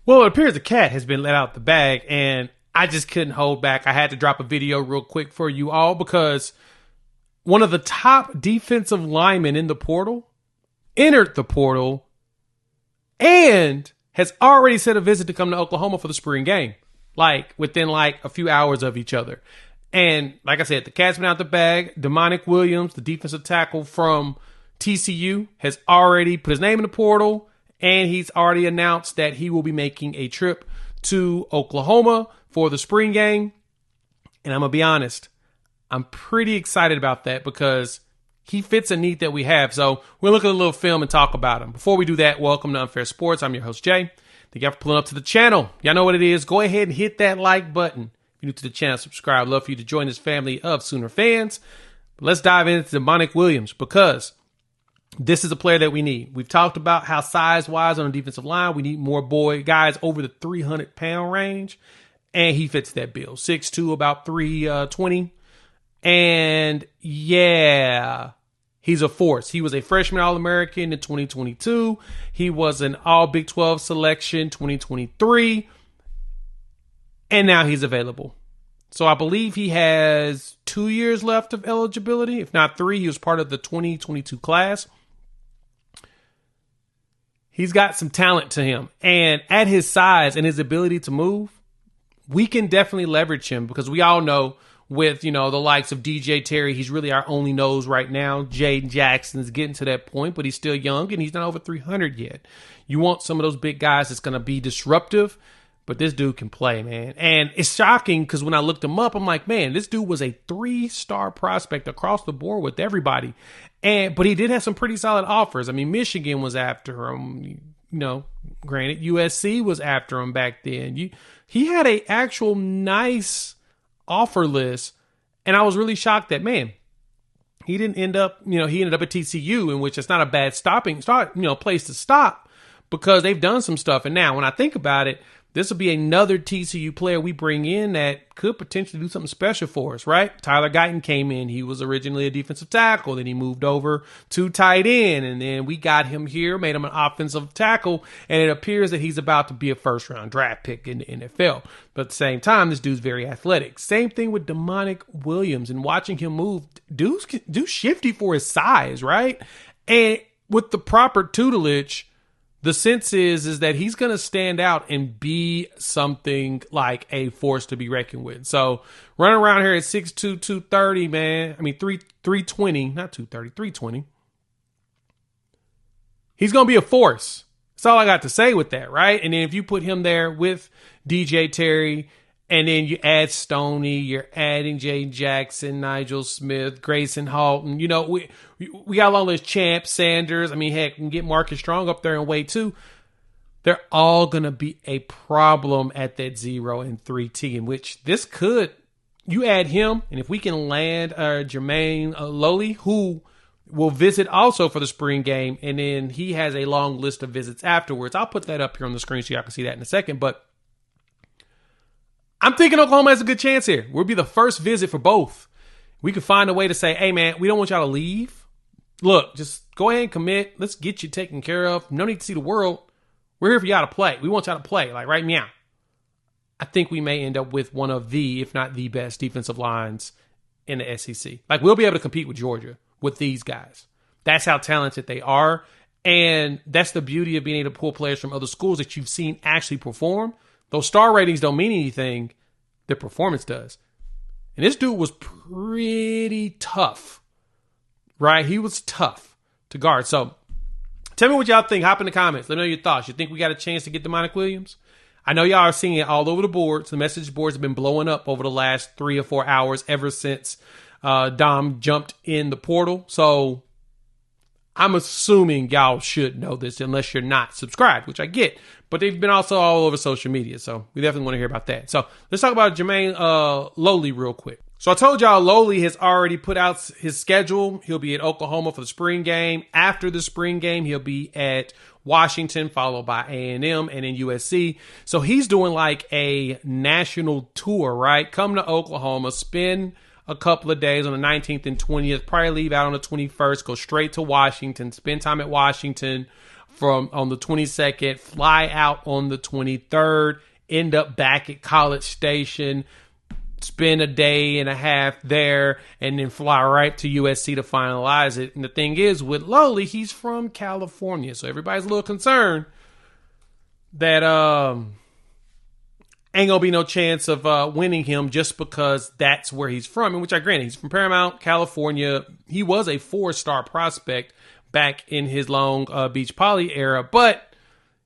Well, it appears the cat has been let out the bag, and I just couldn't hold back. I had to drop a video real quick for you all because one of the top defensive linemen in the portal entered the portal and has already set a visit to come to Oklahoma for the spring game, like within like a few hours of each other. And like I said, the cat's been out the bag. Demonic Williams, the defensive tackle from TCU, has already put his name in the portal, and he's already announced that he will be making a trip to Oklahoma for the spring game. And I'm going to be honest, I'm pretty excited about that because he fits a need that we have. So we'll look at a little film and talk about him. Before we do that, welcome to Unfair Sports. I'm your host, Jay. Thank you for pulling up to the channel. Y'all know what it is. Go ahead and hit that like button. If you're new to the channel, subscribe. I'd love for you to join this family of Sooner fans. But let's dive into Demonic Williams because this is a player that we need. We've talked about how size-wise on the defensive line, we need more guys over the 300-pound range, and he fits that bill. 6'2", about 320. And yeah, he's a force. He was a freshman All-American in 2022. He was an All-Big 12 selection 2023. And now he's available. So I believe he has 2 years left of eligibility, if not 3. He was part of the 2022 class. He's got some talent to him. And at his size and his ability to move, we can definitely leverage him because we all know with, the likes of DJ Terry, he's really our only nose right now. Jaden Jackson's getting to that point, but he's still young and he's not over 300 yet. You want some of those big guys that's going to be disruptive, but this dude can play, man. And it's shocking because when I looked him up, I'm like, man, this dude was a 3-star prospect across the board with everybody. But he did have some pretty solid offers. I mean, Michigan was after him, granted, USC was after him back then. He had a actual nice offer list. And I was really shocked that, man, he didn't end up, he ended up at TCU, in which it's not a bad place to stop because they've done some stuff. And now when I think about it, this will be another TCU player we bring in that could potentially do something special for us, right? Tyler Guyton came in. He was originally a defensive tackle. Then he moved over to tight end. And then we got him here, made him an offensive tackle. And it appears that he's about to be a first-round draft pick in the NFL. But at the same time, this dude's very athletic. Same thing with Demonic Williams. And watching him move, dude's shifty for his size, right? And with the proper tutelage, the sense is that he's going to stand out and be something like a force to be reckoned with. So running around here at 6'2", 230, man. I mean, 320, not 230, 320. He's going to be a force. That's all I got to say with that, right? And then if you put him there with DJ Terry, and then you add Stoney, you're adding Jay Jackson, Nigel Smith, Grayson Halton. We got a long list. Champ, Sanders. I mean, heck, we can get Marcus Strong up there in weight too. They're all going to be a problem at that 0 and 3T, in which this could, you add him, and if we can land Jermaine Lole, who will visit also for the spring game, and then he has a long list of visits afterwards. I'll put that up here on the screen so y'all can see that in a second, but I'm thinking Oklahoma has a good chance here. We'll be the first visit for both. We could find a way to say, hey, man, we don't want y'all to leave. Look, just go ahead and commit. Let's get you taken care of. No need to see the world. We're here for y'all to play. We want y'all to play, like right now. I think we may end up with one of the, if not the best defensive lines in the SEC. Like, we'll be able to compete with Georgia with these guys. That's how talented they are. And that's the beauty of being able to pull players from other schools that you've seen actually perform. Those star ratings don't mean anything. Their performance does. And this dude was pretty tough, right? He was tough to guard. So tell me what y'all think. Hop in the comments. Let me know your thoughts. You think we got a chance to get Demonic Williams? I know y'all are seeing it all over the boards. The message boards have been blowing up over the last 3 or 4 hours ever since Dom jumped in the portal. So I'm assuming y'all should know this unless you're not subscribed, which I get. But they've been also all over social media, so we definitely want to hear about that. So let's talk about Jermaine Lole real quick. So I told y'all Lole has already put out his schedule. He'll be at Oklahoma for the spring game. After the spring game, he'll be at Washington, followed by A&M and then USC. So he's doing like a national tour, right? Come to Oklahoma, spend a couple of days on the 19th and 20th, probably leave out on the 21st, go straight to Washington, spend time at Washington from on the 22nd, fly out on the 23rd, end up back at College Station, spend a day and a half there, and then fly right to USC to finalize it. And the thing is, with Lole, he's from California, so everybody's a little concerned that ain't gonna be no chance of winning him just because that's where he's from. And which I grant, he's from Paramount, California. He was a 4-star prospect back in his Long Beach Poly era, but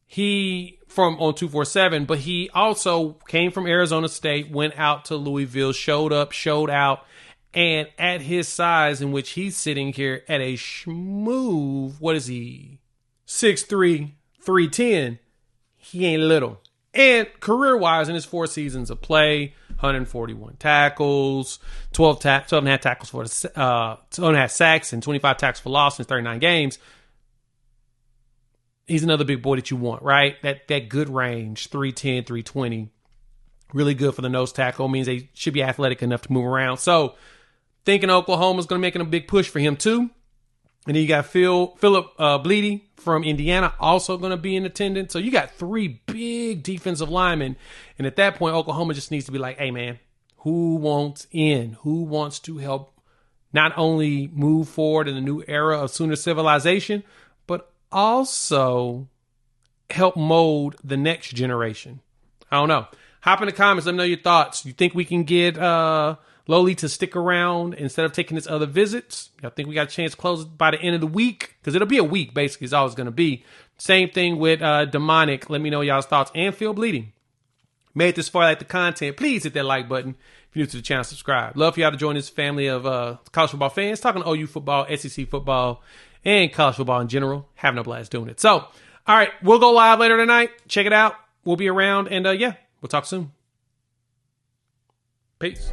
he from on 247. But he also came from Arizona State, went out to Louisville, showed up, showed out, and at his size, in which he's sitting here at a smooth, what is he, 6'3", 310. He ain't little. And career-wise, in his 4 seasons of play, 141 tackles, 12 and a half tackles for 12 and a half sacks, and 25 tackles for loss in 39 games. He's another big boy that you want, right? That good range, 310, 320. Really good for the nose tackle. Means they should be athletic enough to move around. So, thinking Oklahoma's going to make a big push for him, too. And then you got Philip Bleedy from Indiana also going to be in attendance. So you got 3 big defensive linemen. And at that point, Oklahoma just needs to be like, hey, man, who wants in? Who wants to help not only move forward in the new era of Sooner civilization, but also help mold the next generation? I don't know. Hop in the comments. Let me know your thoughts. You think we can get Lole to stick around instead of taking his other visits? I think we got a chance to close by the end of the week, because it'll be a week, basically, is all it's going to be. Same thing with Demonic. Let me know y'all's thoughts. And Phil Bleeding. Made this far, like the content, please hit that like button. If you're new to the channel, subscribe. Love for y'all to join this family of college football fans, talking OU football, SEC football, and college football in general. Having a blast doing it. So, all right, we'll go live later tonight. Check it out. We'll be around, and yeah, we'll talk soon. Peace.